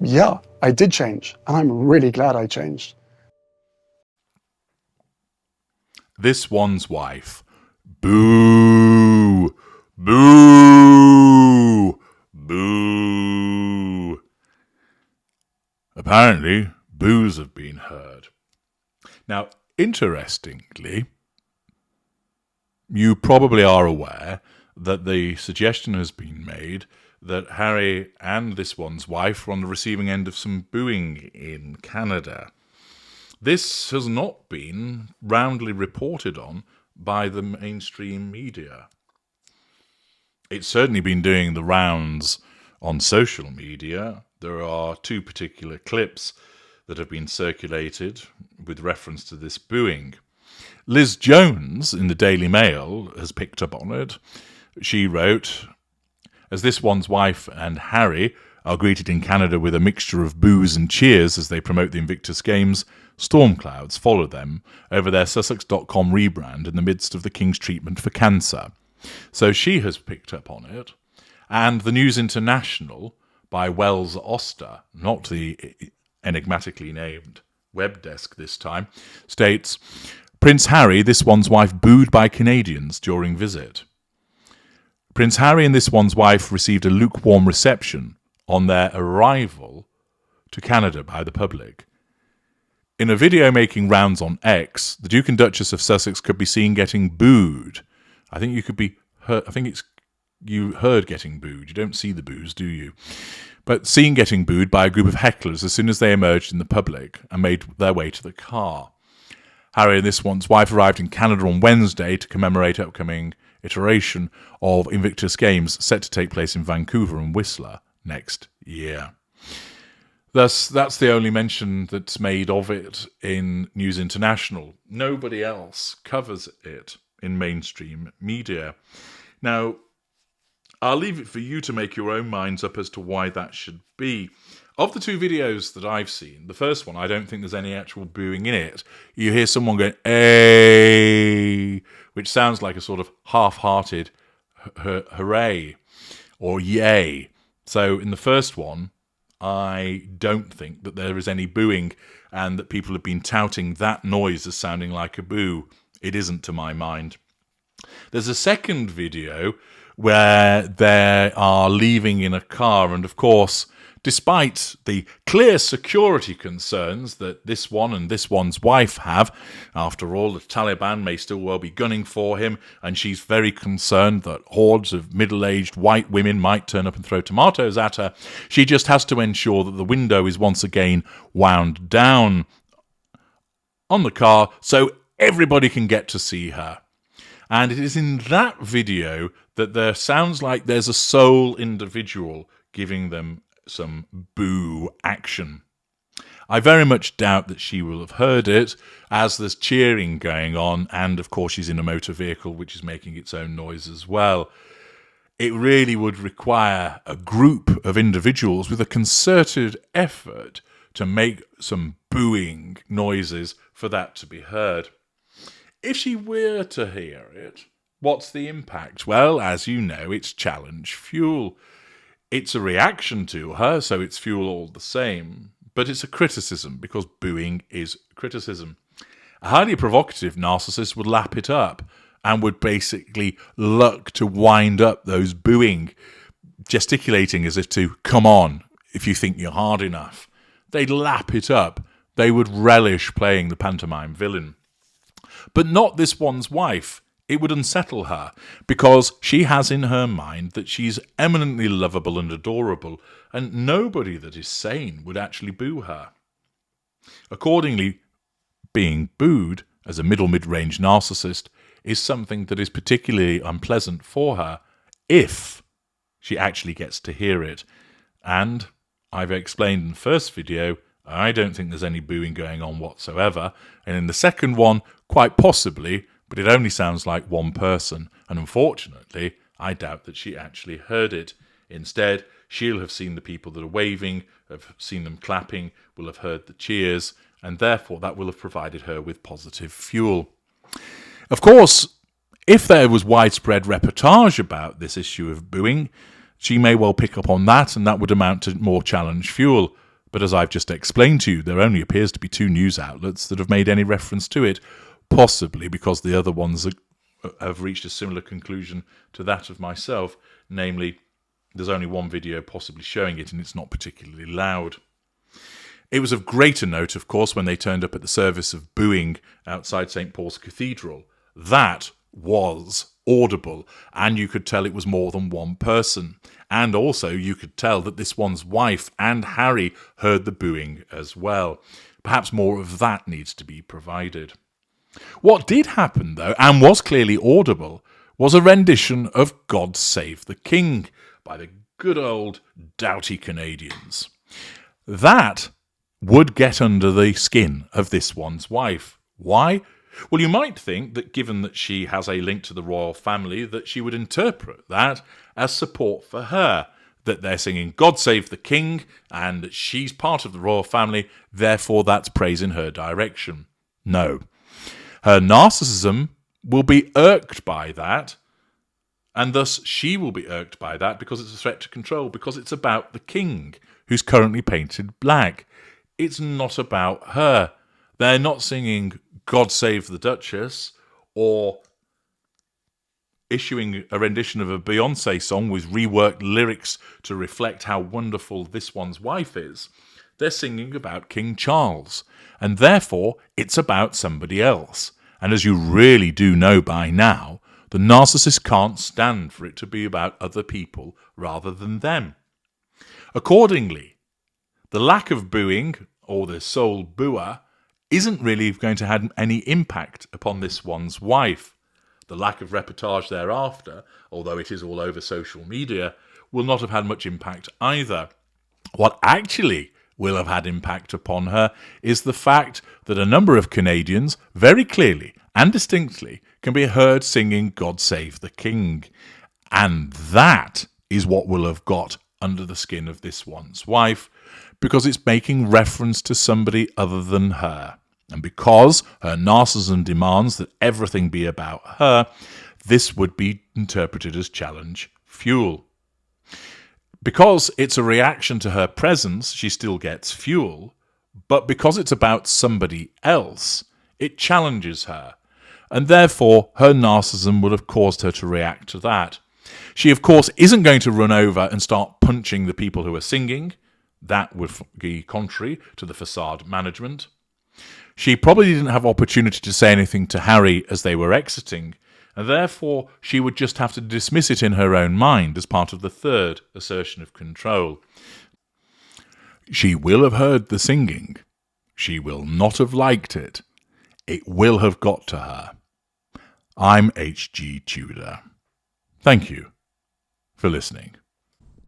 Yeah, I did change, and I'm really glad I changed. This one's wife. Boo! Boo! Boo! Apparently, boos have been heard. Now, interestingly, you probably are aware that the suggestion has been made that Harry and this one's wife were on the receiving end of some booing in Canada. This has not been roundly reported on by the mainstream media. It's certainly been doing the rounds on social media. There are two particular clips that have been circulated with reference to this booing. Liz Jones in the Daily Mail has picked up on it. She wrote, as this one's wife and Harry are greeted in Canada with a mixture of boos and cheers as they promote the Invictus Games, storm clouds follow them over their Sussex.com rebrand in the midst of the King's treatment for cancer. So she has picked up on it. And the News International by Wells Oster, not the enigmatically named web desk this time, states, Prince Harry, this one's wife, booed by Canadians during visit. Prince Harry and this one's wife received a lukewarm reception on their arrival to Canada by the public. In a video making rounds on X, the Duke and Duchess of Sussex could be seen getting booed. I think you could be heard, you heard getting booed. You don't see the boos, do you? But seen getting booed by a group of hecklers as soon as they emerged in the public and made their way to the car. Harry and this one's wife arrived in Canada on Wednesday to commemorate upcoming iteration of Invictus Games set to take place in Vancouver and Whistler next year. Thus, that's the only mention that's made of it in News International. Nobody else covers it in mainstream media. Now, I'll leave it for you to make your own minds up as to why that should be. Of the two videos that I've seen, the first one, I don't think there's any actual booing in it. You hear someone going, "Ay," which sounds like a sort of half-hearted hooray or yay. So in the first one, I don't think that there is any booing and that people have been touting that noise as sounding like a boo. It isn't, to my mind. There's a second video where they are leaving in a car, and of course, despite the clear security concerns that this one and this one's wife have, after all, the Taliban may still well be gunning for him, and she's very concerned that hordes of middle-aged white women might turn up and throw tomatoes at her, she just has to ensure that the window is once again wound down on the car so everybody can get to see her. And it is in that video that there sounds like there's a sole individual giving them some boo action. I very much doubt that she will have heard it, as there's cheering going on, and of course she's in a motor vehicle which is making its own noise as well. It really would require a group of individuals with a concerted effort to make some booing noises for that to be heard. If she were to hear it, what's the impact? Well, as you know, it's challenge fuel. It's a reaction to her, so it's fuel all the same. But it's a criticism, because booing is criticism. A highly provocative narcissist would lap it up and would basically look to wind up those booing, gesticulating as if to, come on, if you think you're hard enough. They'd lap it up. They would relish playing the pantomime villain. But not this one's wife. It would unsettle her, because she has in her mind that she's eminently lovable and adorable, and nobody that is sane would actually boo her. Accordingly, being booed as a mid-range narcissist is something that is particularly unpleasant for her if she actually gets to hear it. And I've explained in the first video, I don't think there's any booing going on whatsoever, and in the second one, quite possibly, but it only sounds like one person, and unfortunately, I doubt that she actually heard it. Instead, she'll have seen the people that are waving, have seen them clapping, will have heard the cheers, and therefore that will have provided her with positive fuel. Of course, if there was widespread reportage about this issue of booing, she may well pick up on that, and that would amount to more challenge fuel. But as I've just explained to you, there only appears to be 2 news outlets that have made any reference to it, possibly because the other ones have reached a similar conclusion to that of myself, namely, there's only 1 video possibly showing it and it's not particularly loud. It was of greater note, of course, when they turned up at the service of booing outside St. Paul's Cathedral. That was audible, and you could tell it was more than 1 person. And also you could tell that this one's wife and Harry heard the booing as well. Perhaps more of that needs to be provided. What did happen, though, and was clearly audible, was a rendition of God Save the King by the good old doughty Canadians. That would get under the skin of this one's wife. Why? Well, you might think that given that she has a link to the royal family, that she would interpret that as support for her, that they're singing God Save the King and that she's part of the royal family, therefore that's praise in her direction. No. Her narcissism will be irked by that, and thus she will be irked by that because it's a threat to control, because it's about the king, who's currently painted black. It's not about her. They're not singing God Save the Duchess or issuing a rendition of a Beyoncé song with reworked lyrics to reflect how wonderful this one's wife is. They're singing about King Charles, and therefore it's about somebody else. And as you really do know by now, the narcissist can't stand for it to be about other people rather than them. Accordingly, the lack of booing, or the sole booer, isn't really going to have any impact upon this one's wife. The lack of reportage thereafter, although it is all over social media, will not have had much impact either. What actually will have had impact upon her is the fact that a number of Canadians very clearly and distinctly can be heard singing God Save the King. And that is what will have got under the skin of this one's wife, because it's making reference to somebody other than her. And because her narcissism demands that everything be about her, this would be interpreted as challenge fuel. Because it's a reaction to her presence, she still gets fuel, but because it's about somebody else, it challenges her, and therefore her narcissism would have caused her to react to that. She, of course, isn't going to run over and start punching the people who are singing. That would be contrary to the facade management. She probably didn't have opportunity to say anything to Harry as they were exiting, and therefore she would just have to dismiss it in her own mind as part of the third assertion of control. She will have heard the singing. She will not have liked it. It will have got to her. I'm H.G. Tudor. Thank you for listening.